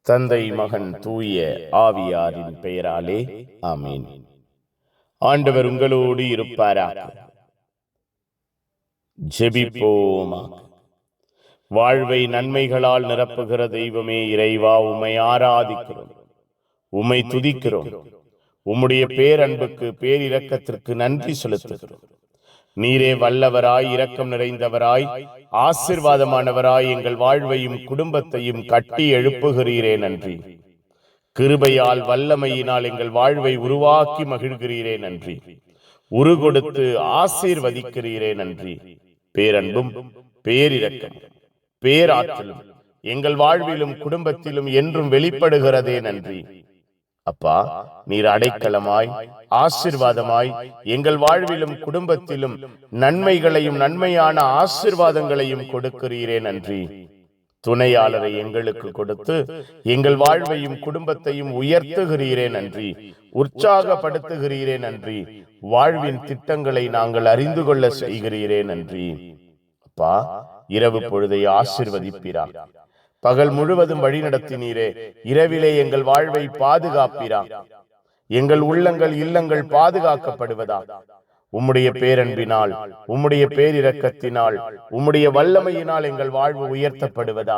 தந்தை, மகன், தூய ஆவியாரின் பெயராலே ஆமீன். ஆண்டவர் உங்களோடு இருப்பாராக. ஜெபிப்போமாக. வாழ்வை நன்மைகளால் நிரப்புகிற தெய்வமே இறைவா, உம்மை ஆராதிக்கிறோம், உம்மை துதிக்கிறோம். உம்முடைய பேரன்புக்கு, பேரிரக்கத்திற்கு நன்றி செலுத்துகிறோம். நீரே வல்லவராய், இரக்கம் நிறைந்தவராய், ஆசீர்வாதமானவராய் எங்கள் வாழ்வையும் குடும்பத்தையும் கட்டி எழுப்புகிறீரே நன்றி. கிருபையால், வல்லமையினால் எங்கள் வாழ்வை உருவாக்கி மகிழ்கிறீரே நன்றி. உருகொடுத்து ஆசீர்வதிக்கிறீரே நன்றி. பேரன்பும் பேரிரக்கம் பேராற்றலும் எங்கள் வாழ்விலும் குடும்பத்திலும் என்றும் வெளிப்படுகிறதே நன்றி. அப்பா, நீர் அடைக்கலமாய், ஆசீர்வாதமாய் எங்கள் வாழ்விலும் குடும்பத்திலும் நன்மைகளையும் நன்மையான ஆசீர்வாதங்களையும் கொடுக்கிறீரே நன்றி. துணையாளரை எங்களுக்கு கொடுத்து எங்கள் வாழ்வையும் குடும்பத்தையும் உயர்த்துகிறீரே நன்றி. உற்சாகப்படுத்துகிறீரே நன்றி. வாழ்வின் திட்டங்களை நாங்கள் அறிந்து கொள்ள செய்கிறீரே நன்றி. அப்பா, இரவு பொழுதை ஆசீர்வதிப்பீரா. பகல் முழுவதும் வழி நடத்தினீரே, இரவிலே எங்கள் வாழ்வை பாதுகாப்பீரா. எங்கள் உள்ளங்கள், இல்லங்கள் பாதுகாக்கப்படுவதா. உம்முடைய பேரன்பினால், உம்முடைய பேரிரக்கத்தினால், உம்முடைய வல்லமையினால் எங்கள் வாழ்வு உயர்த்தப்படுவதா.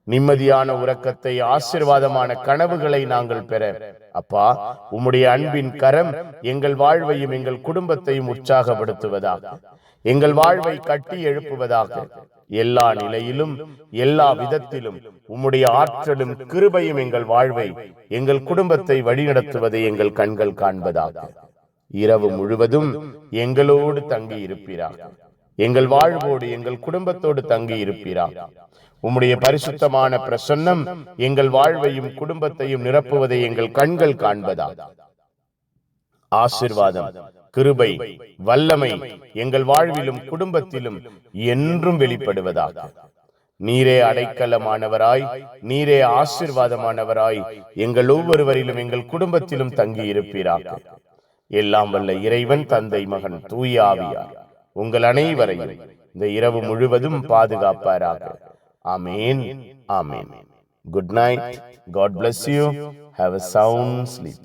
நிம்மதியான உறக்கத்தை, ஆசீர்வாதமான கனவுகளை நாங்கள் பெற அப்பா, உம்முடைய அன்பின் கரம் எங்கள் வாழ்வையும் எங்கள் குடும்பத்தையும் உற்சாகப்படுத்துவதாக, எங்கள் வாழ்வை கட்டி எழுப்புவதாக. எல்லா நிலையிலும், எல்லா விதத்திலும் உம்முடைய ஆற்றலும் கிருபையும் எங்கள் வாழ்வை, எங்கள் குடும்பத்தை வழிநடத்துவதை எங்கள் கண்கள் காண்பதாக. இரவு முழுவதும் எங்களோடு தங்கி இருப்பீராக. எங்கள் வாழ்வோடு, எங்கள் குடும்பத்தோடு தங்கி இருப்பீராக. உம்முடைய பரிசுத்தமான பிரசன்னம் எங்கள் வாழ்வையும் குடும்பத்தையும் நிரப்புவதை எங்கள் கண்கள் காண்பதாக. ஆசீர்வாதம், கிருபை, வல்லமை எங்கள் வாழ்விலும் குடும்பத்திலும் என்றும் வெளிப்படுவதாக. நீரே அடைக்கலமானவராய், நீரே ஆசீர்வாதமானவராய் எங்கள் ஒவ்வொருவரிலும், எங்கள் குடும்பத்திலும் தங்கி இருப்பீராக. எல்லாம் வல்ல இறைவன், தந்தை, மகன், தூய ஆவியார் உங்கள் அனைவரையும் இந்த இரவு முழுவதும் பாதுகாப்பாராக. Amen, amen. Good night. God bless you. Have a sound sleep.